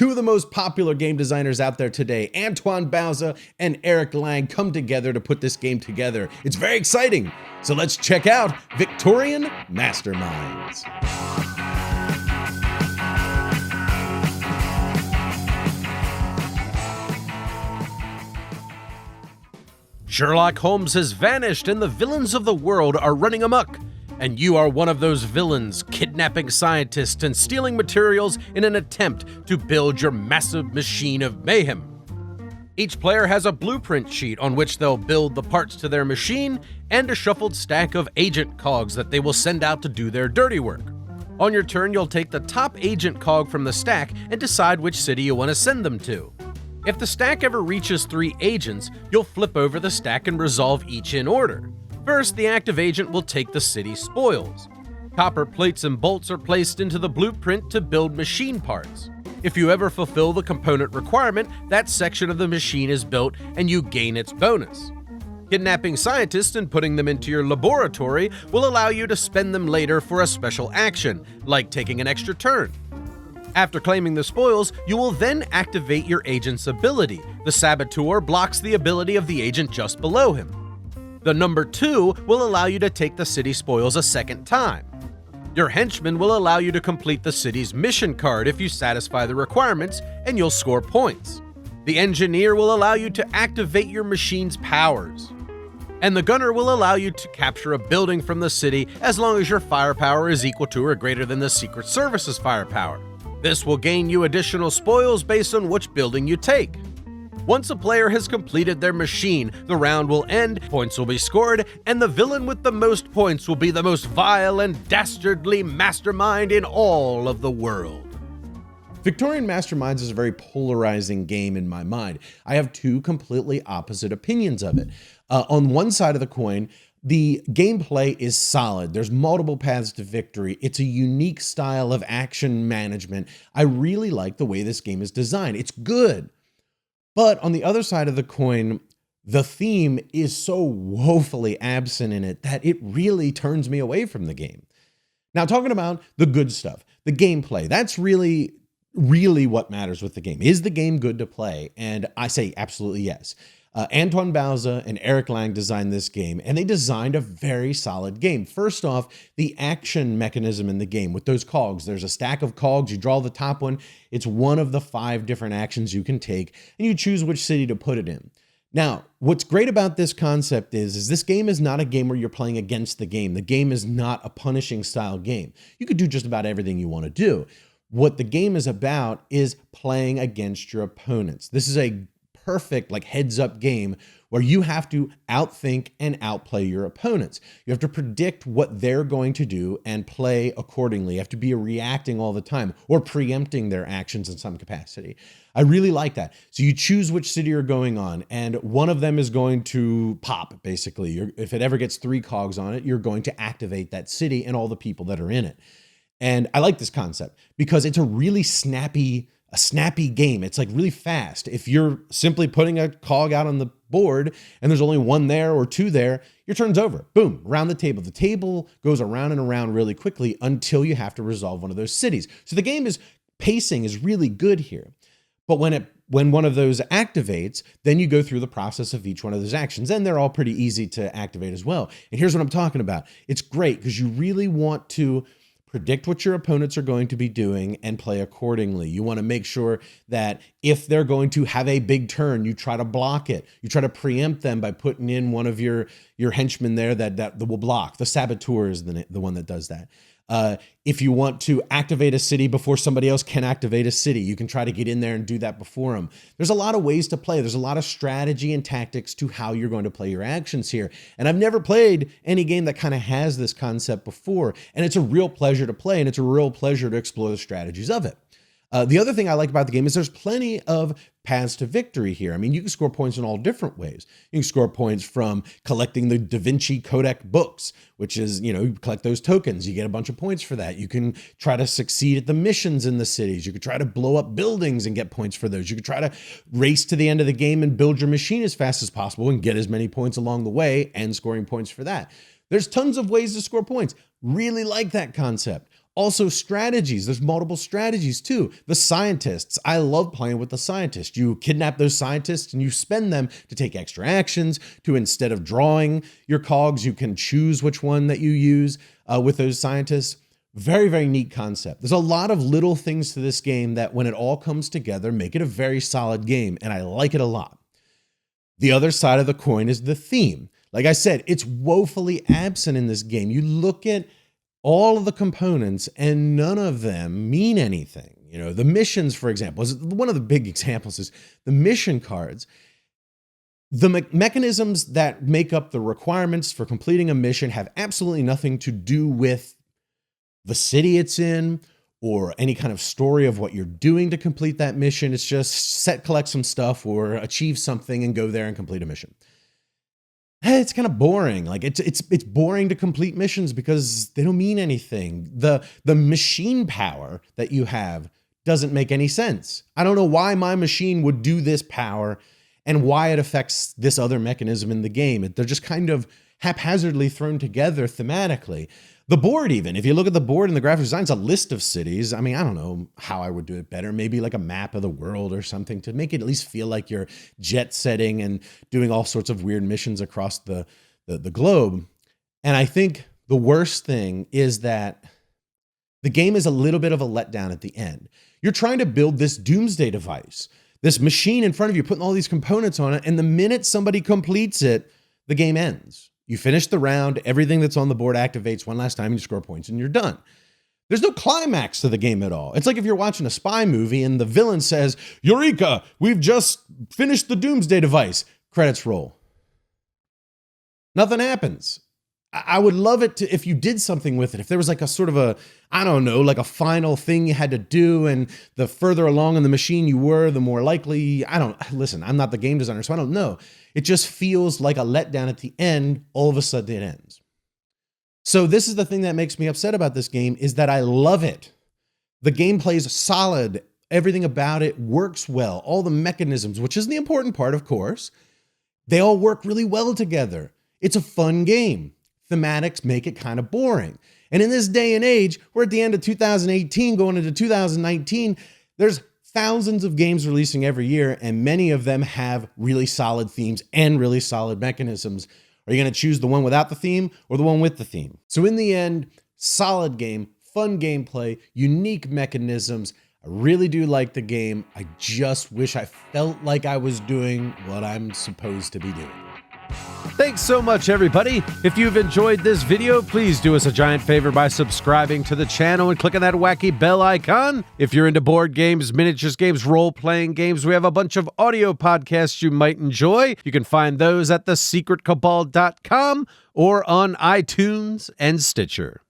Two of the most popular game designers out there today, Antoine Bauza and Eric Lang, come together to put this game together. It's very exciting. So let's check out Victorian Masterminds. Sherlock Holmes has vanished and the villains of the world are running amok. And you are one of those villains, kidnapping scientists and stealing materials in an attempt to build your massive machine of mayhem. Each player has a blueprint sheet on which they'll build the parts to their machine and a shuffled stack of agent cogs that they will send out to do their dirty work. On your turn, you'll take the top agent cog from the stack and decide which city you want to send them to. If the stack ever reaches 3 agents, you'll flip over the stack and resolve each in order. First, the active agent will take the city spoils. Copper plates and bolts are placed into the blueprint to build machine parts. If you ever fulfill the component requirement, that section of the machine is built and you gain its bonus. Kidnapping scientists and putting them into your laboratory will allow you to spend them later for a special action, like taking an extra turn. After claiming the spoils, you will then activate your agent's ability. The saboteur blocks the ability of the agent just below him. The number 2 will allow you to take the city spoils a second time. Your henchman will allow you to complete the city's mission card if you satisfy the requirements, and you'll score points. The engineer will allow you to activate your machine's powers. And the gunner will allow you to capture a building from the city as long as your firepower is equal to or greater than the Secret Service's firepower. This will gain you additional spoils based on which building you take. Once a player has completed their machine, the round will end, points will be scored, and the villain with the most points will be the most vile and dastardly mastermind in all of the world. Victorian Masterminds is a very polarizing game in my mind. I have 2 completely opposite opinions of it. On one side of the coin, the gameplay is solid. There's multiple paths to victory. It's a unique style of action management. I really like the way this game is designed. It's good. But on the other side of the coin, the theme is so woefully absent in it that it really turns me away from the game. Now, talking about the good stuff, the gameplay, that's really what matters with the game. Is the game good to play? And I say absolutely yes. Antoine Bauza and Eric Lang designed this game, and they designed a very solid game. First off, the action mechanism in the game with those cogs. There's a stack of cogs. You draw the top one. It's one of the 5 different actions you can take, and you choose which city to put it in. Now, what's great about this concept is this game is not a game where you're playing against the game. The game is not a punishing style game. You could do just about everything you want to do. What the game is about is playing against your opponents. This is a perfect heads up game where you have to outthink and outplay your opponents. You have to predict what they're going to do and play accordingly. You have to be reacting all the time or preempting their actions in some capacity. I really like that. So you choose which city you're going on, and one of them is going to pop, basically. If it ever gets 3 cogs on it, you're going to activate that city and all the people that are in it. And I like this concept because it's a really snappy game. It's really fast. If you're simply putting a cog out on the board and there's only 1 there or 2 there, your turn's over. Boom, around the table. The table goes around and around really quickly until you have to resolve one of those cities. So the game pacing is really good here. But when one of those activates, then you go through the process of each one of those actions, and they're all pretty easy to activate as well. And here's what I'm talking about. It's great because you really want to predict what your opponents are going to be doing and play accordingly. You want to make sure that if they're going to have a big turn, you try to block it. You try to preempt them by putting in one of your henchmen there that will block. The saboteur is the one that does that. If you want to activate a city before somebody else can activate a city, you can try to get in there and do that before them. There's a lot of ways to play. There's a lot of strategy and tactics to how you're going to play your actions here. And I've never played any game that kind of has this concept before. And it's a real pleasure to play, and it's a real pleasure to explore the strategies of it. The other thing I like about the game is there's plenty of paths to victory here. I mean, you can score points in all different ways. You can score points from collecting the Da Vinci Codex books, which is, you collect those tokens. You get a bunch of points for that. You can try to succeed at the missions in the cities. You could try to blow up buildings and get points for those. You could try to race to the end of the game and build your machine as fast as possible and get as many points along the way and scoring points for that. There's tons of ways to score points. Really like that concept. Also strategies. There's multiple strategies too. The scientists. I love playing with the scientists. You kidnap those scientists and you spend them to take extra actions, to instead of drawing your cogs, you can choose which one that you use with those scientists. Very, very neat concept. There's a lot of little things to this game that when it all comes together, make it a very solid game, and I like it a lot. The other side of the coin is the theme. Like I said, it's woefully absent in this game. You look at all of the components and none of them mean anything. You know, the missions, for example, is one of the big examples is the mission cards. The mechanisms that make up the requirements for completing a mission have absolutely nothing to do with the city it's in or any kind of story of what you're doing to complete that mission. It's just collect some stuff or achieve something and go there and complete a mission. It's kind of boring. Like it's boring to complete missions because they don't mean anything. The machine power that you have doesn't make any sense. I don't know why my machine would do this power and why it affects this other mechanism in the game. They're just kind of haphazardly thrown together thematically. The board even, if you look at the board and the graphic design, it's a list of cities. I mean, I don't know how I would do it better. Maybe like a map of the world or something to make it at least feel like you're jet setting and doing all sorts of weird missions across the globe. And I think the worst thing is that the game is a little bit of a letdown at the end. You're trying to build this doomsday device, this machine in front of you, putting all these components on it. And the minute somebody completes it, the game ends. You finish the round, everything that's on the board activates one last time, you score points, and you're done. There's no climax to the game at all. It's like if you're watching a spy movie and the villain says, "Eureka, we've just finished the doomsday device." Credits roll. Nothing happens. I would love it to if you did something with it. If there was like a sort of a, I don't know, like a final thing you had to do, and the further along in the machine you were, the more likely, listen, I'm not the game designer, so I don't know. It just feels like a letdown at the end. All of a sudden it ends. So this is the thing that makes me upset about this game is that I love it. The gameplay is solid. Everything about it works well. All the mechanisms, which is the important part, of course, they all work really well together. It's a fun game. Thematics make it kind of boring. And in this day and age, we're at the end of 2018 going into 2019. There's thousands of games releasing every year, and many of them have really solid themes and really solid mechanisms. Are you going to choose the one without the theme or the one with the theme? So in the end, solid game, fun gameplay, unique mechanisms. I really do like the game. I just wish I felt like I was doing what I'm supposed to be doing. Thanks so much, everybody. If you've enjoyed this video, please do us a giant favor by subscribing to the channel and clicking that wacky bell icon. If you're into board games, miniatures games, role-playing games, we have a bunch of audio podcasts you might enjoy. You can find those at thesecretcabal.com or on iTunes and Stitcher.